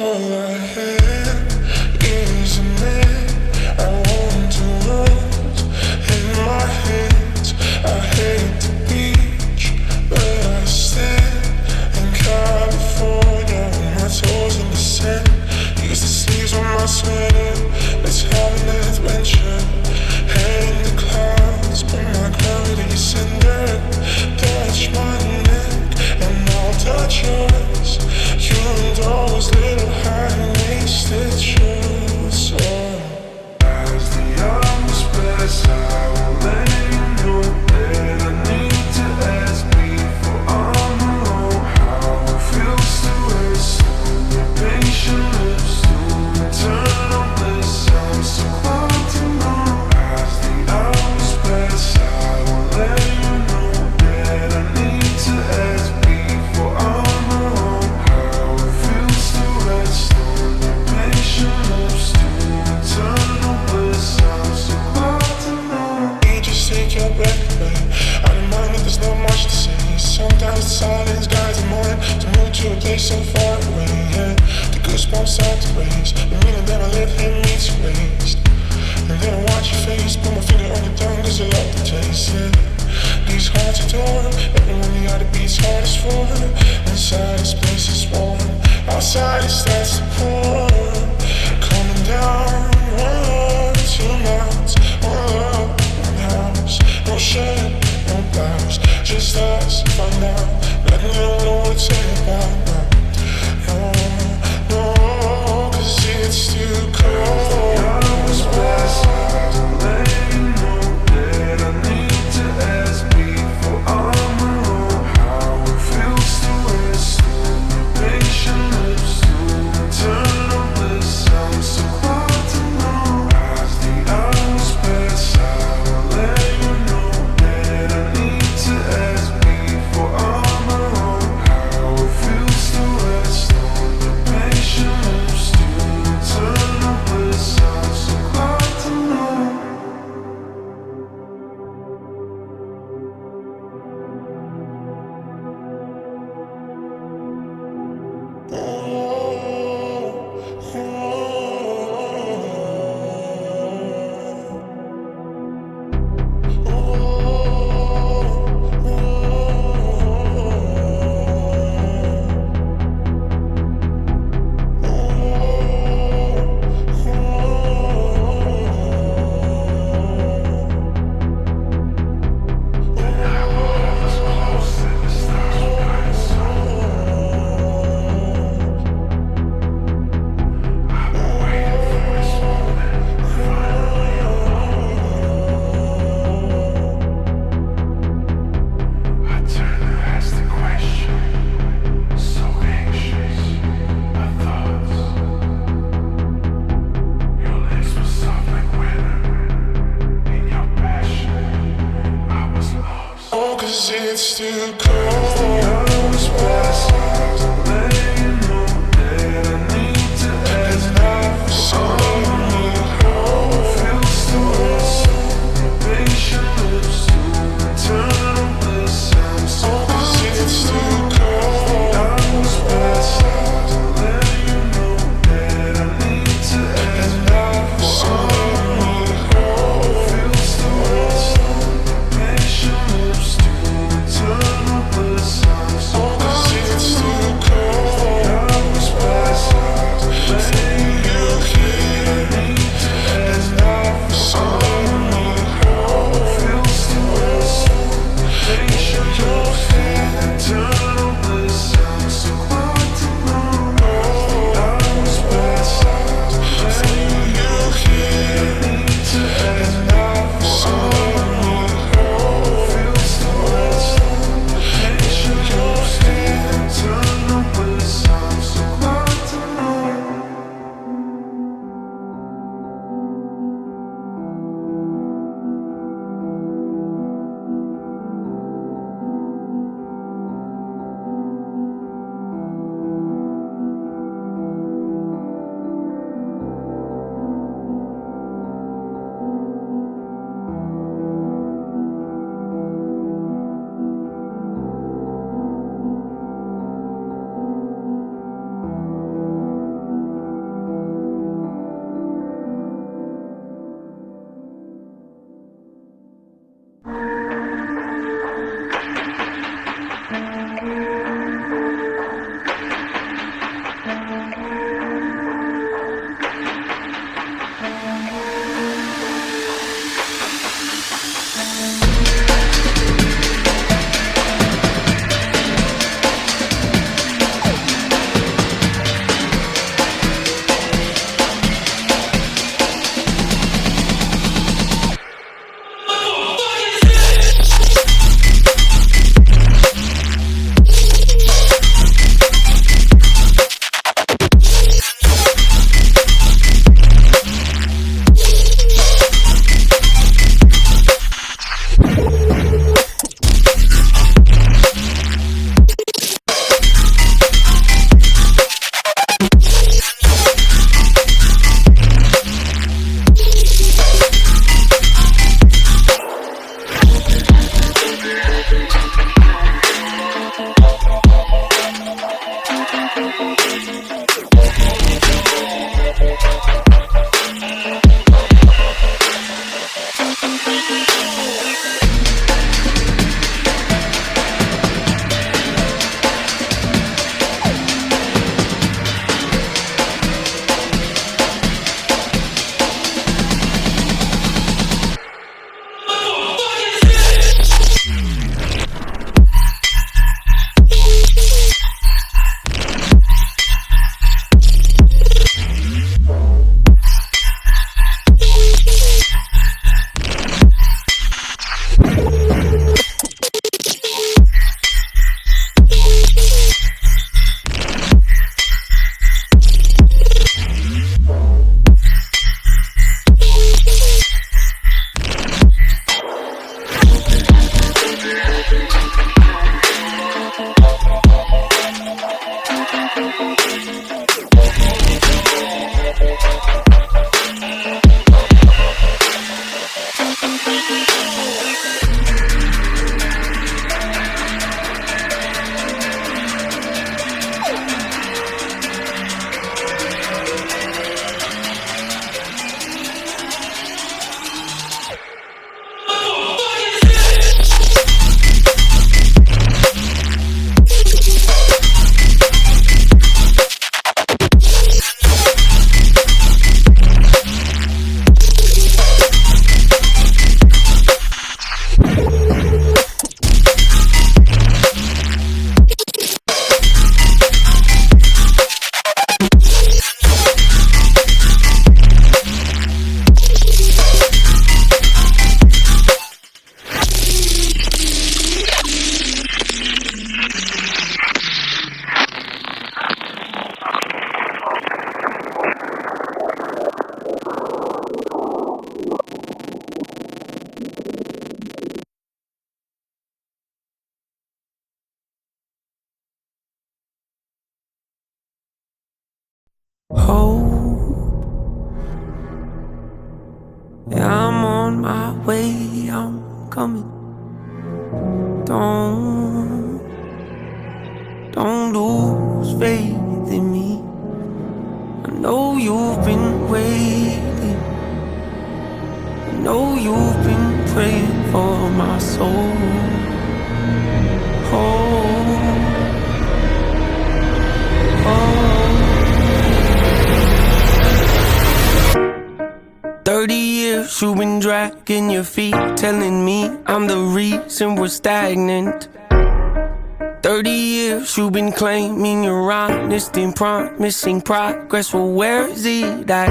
All I have is a map. I want to lose in my hands. I hate the beach, but I stand in California with my toes in the sand. Use the sleeves on my sweater. Let's have an adventure. Head in the clouds, but my gravity center. Touch my neck, and I'll touch yours. You and those little high-waisted shoes. As the hours pass, I will let you know that I need to ask before I'm alone. How it feels to rest on your patient lips, to eternal bliss. I'm so glad to know. As the hours pass, I will let you know that I need to ask before I'm alone. How it feels to rest on your patient lips, to eternal bliss. I'm so glad to know. You just take your breath away. I remind that there's not much to say. Sometimes the silence guides the mind to move to a place so far away. Yeah, the goosebumps start to raise. The meaning that I live here meets your waste. And then I watch your face, put my finger on your tongue, cause I love the taste. Yeah, these hearts adore. Everyone the other beats hardest for. Inside this place is warm. Outside it starts to pour. Coming down, one love, two mouths, one love, one house. No shirt, no blouse, just us, find out. Let me know what I wanna say about now. No, no, cause it's too cold. Hours pass, I will let you know that I need to ask before I'm alone. How it feels to rest on your patient lips, to eternal bliss. I'm so glad to know. As the hours pass, I will let you know that I need to ask before I'm alone. How it feels to rest on your patient lips, to eternal bliss. I'm so glad to know. Cause it's too cold. Hours pass, I will let you know that I need to ask now. So let me how it feels to rest on your patient lips, to eternal bliss. I'm so cause it's too cold. Hours pass, I will let you know that I need to ask now. So let me how it feels to rest on your patient lips, to eternal bliss. I'm so cause it's too cold. Hours pass, I will let you need to ask now. So let me how it feels to rest on your patient lips, to eternal bliss. I'm so glad to know. Hours pass, I will let you need to ask now. So let me how it feels to rest on your patient lips, to eternal bliss. I'm so glad to know. hope. Yeah, I'm on my way, I'm coming. Don't lose faith in me. I know you've been waiting. I know you've been praying for my soul. Oh, oh. 30 years you've been dragging your feet, telling me I'm the reason we're stagnant. 30 years you've been claiming you're honest and promising progress. Well, where is it at?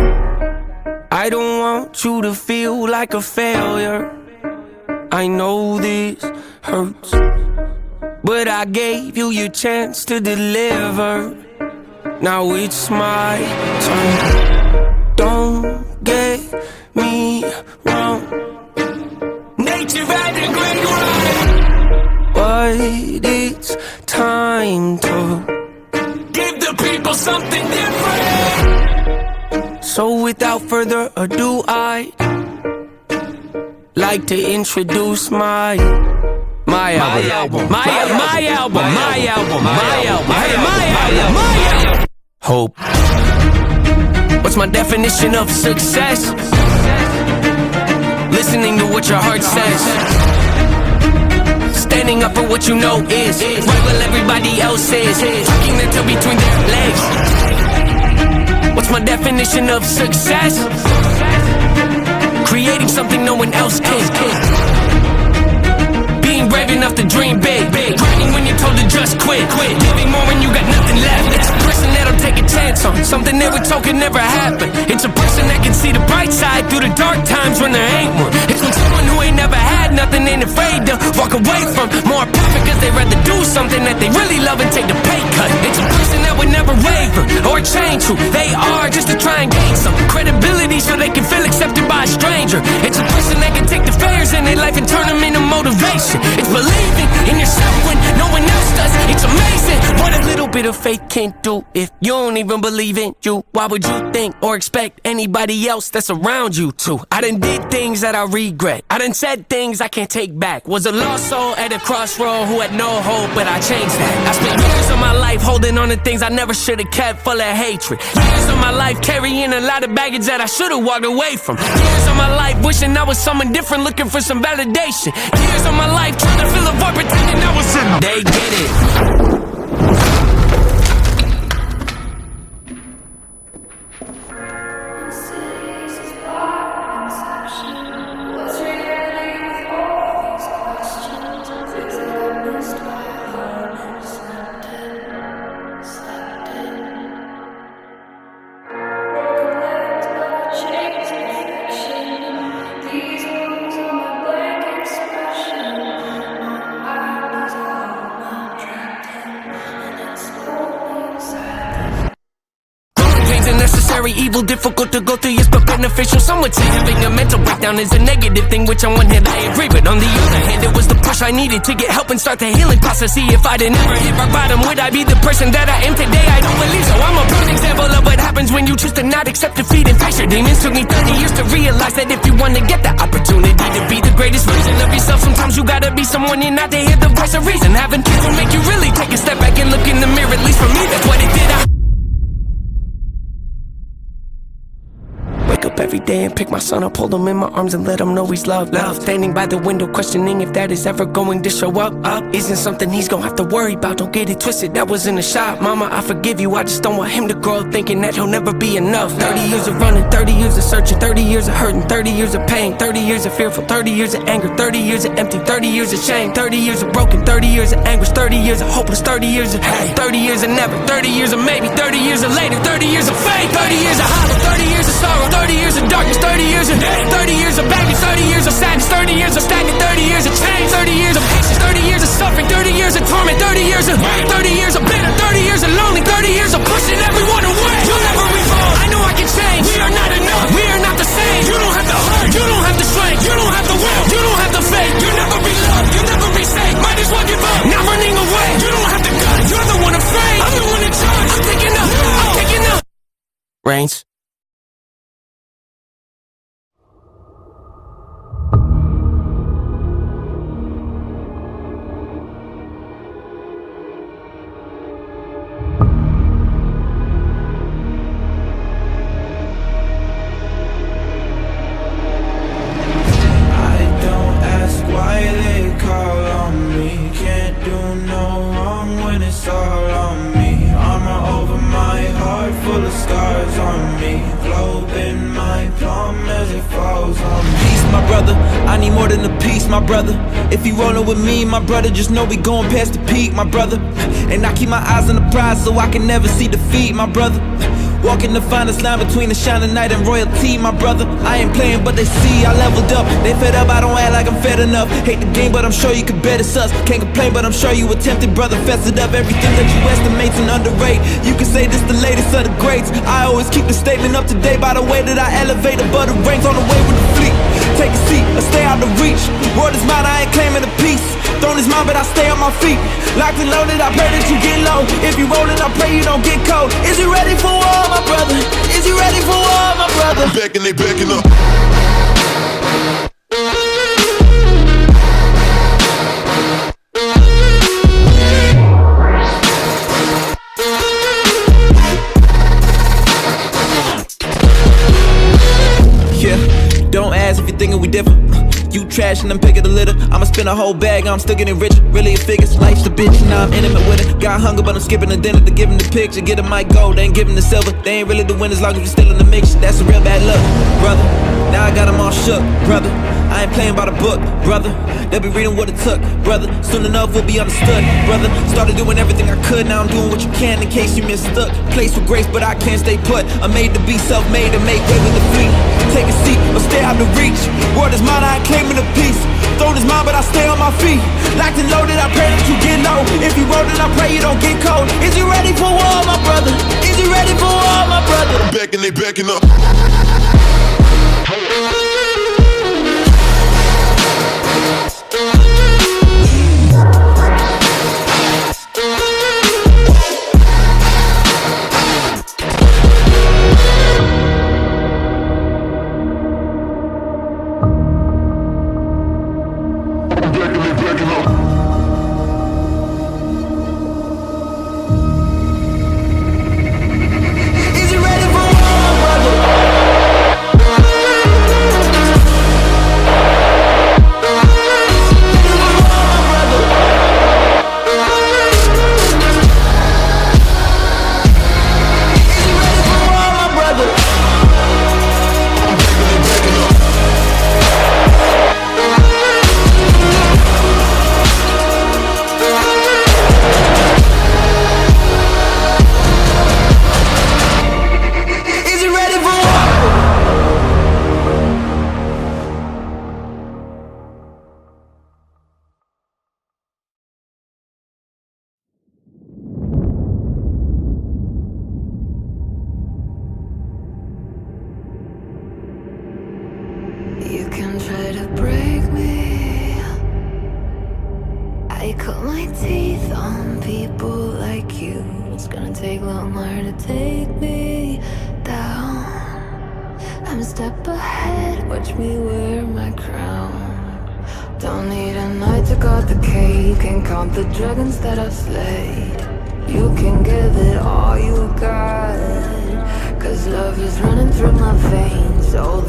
I don't want you to feel like a failure. I know this hurts, but I gave you your chance to deliver. Now it's my turn. Don't get me wrong, nature had a great run, but it's time to give the people something different. So without further ado, I'd like to introduce my album. Hope. What's my definition of success? Listening to what your heart says, standing up for what you know is right while everybody else is tucking their tail between their legs. What's my definition of success? Creating something no one else can. Being brave enough to dream big. Grinding when you're told to just quit. Giving more when you got nothing left. It's a person that'll take a chance on something they were told could never happen. It's a person that can see the bright side through the dark times when there ain't one. It's when someone who ain't never had nothing ain't afraid to walk away from more profit, cause they'd rather do something that they really love and take the pay cut. It's a person that would never waver or change who they are just to try and gain some credibility so they can feel accepted by a stranger. It's a person that can take the failures in their life and turn them into motivation. It's believing in yourself when no one else does. It's amazing what a little bit of faith can do. If you don't even believe in you, why would you think or expect anybody else that's around you to? I done did things that I regret. I done said things I can't take back. Was a lost soul at a crossroad who had no hope, but I changed that. I spent years of my life holding on to things I never should have kept, full of hatred. Years of my life carrying a lot of baggage that I should have walked away from. Years of my life wishing I was someone different, looking for some validation. Years of my life trying to fill a void, pretending I was in them. They get it. Necessary evil, difficult to go through, yes, but beneficial. Some would say having a mental breakdown is a negative thing, which on one hand I agree, but on the other hand it was the push I needed to get help and start the healing process. See, if I didn't ever hit rock bottom, would I be the person that I am today? I don't believe so. I'm a prime example of what happens when you choose to not accept defeat and face your demons. Took me 30 years to realize that if you want to get the opportunity to be the greatest version of yourself, sometimes you gotta be someone you're not to hear the voice of reason. Having kids will make you really take a step back and look in the mirror. At least for me, that's what it did. Wake up every day and pick my son up, hold him in my arms and let him know he's loved. Standing by the window questioning if that is ever going to show up. Isn't something he's gonna have to worry about, don't get it twisted, that wasn't a shot. Mama, I forgive you, I just don't want him to grow up thinking that he'll never be enough. 30 years of running, 30 years of searching, 30 years of hurting, 30 years of pain, 30 years of fearful, 30 years of anger, 30 years of empty, 30 years of shame, 30 years of broken, 30 years of anguish, 30 years of hopeless, 30 years of hate, 30 years of never, 30 years of maybe, 30 years of later, 30 years of faith, 30 years of hollow, 30 years of sorrow, 30 years of darkness, 30 years of hate, 30 years of baggage, 30 years of sadness, 30 years of stagnant, 30 years of change, 30 years of patience, 30 years of suffering, 30 years of torment, 30 years of hate, 30 years of bitter, 30 years of lonely, 30 years of pushing everyone away. You'll never evolve, I know I can change. We are not enough, we are not the same. You don't have the heart, you don't have the strength, you don't have the will, you don't have the faith. You'll never be loved, you'll never be safe. Might as well give up, not running away. You don't have the guts, you're the one afraid. I'm the one in charge, I'm taking up, I'm taking up. brains. I need more than a piece, my brother. If you rollin' with me, my brother, just know we going past the peak, my brother. And I keep my eyes on the prize so I can never see defeat, my brother. Walking the finest line between the shining night and royalty, my brother. I ain't playing, but they see I leveled up. They fed up, I don't act like I'm fed enough. Hate the game, but I'm sure you could bet it's us. Can't complain, but I'm sure you attempted, brother. Fested up everything that you estimates and underrate. You can say this the latest of the greats. I always keep the statement up to date by the way that I elevate above the ranks on the way with the fleet. Take a seat or stay out of reach. Word is mine, I ain't claiming a piece. Throne is mine, but I stay on my feet. Locked and loaded, I pray that you get low. If you rollin', I pray you don't get cold. Is you ready for war, my brother? Is you ready for war, my brother? Backing, they backing up. Yeah, don't ask if you're thinking we different. You trash and I'm picking the litter. I'ma spend a whole bag, I'm still getting richer. Really it figures, life's the bitch, now I'm intimate with it. Got hunger but I'm skipping the dinner to give 'em the picture. Get 'em my gold, they ain't giving the silver. They ain't really the win as long as you still in the mix. That's a real bad luck, brother. Now I got 'em all shook, brother. I ain't playing by the book, brother. They'll be reading what it took, brother. Soon enough we'll be understood, brother. Started doing everything I could, now I'm doing what you can in case you mistook. Place with grace but I can't stay put. I'm made to be self-made and make way with the fleet. Take a seat or stay out of reach. Word is mine, I ain't claiming a piece. Throne is mine, but I stay on my feet. Locked and loaded, I pray that you get low. If you rollin', I pray you don't get cold. Is you ready for war, my brother? Is you ready for war, my brother? Backing, they backing up. You can try to break me. I cut my teeth on people like you. It's gonna take longer to take me down. I'm a step ahead, watch me wear my crown. Don't need a knight to guard the cave. Can count the dragons that I've slayed. You can give it all you got, 'cause love is running through my veins. Oh,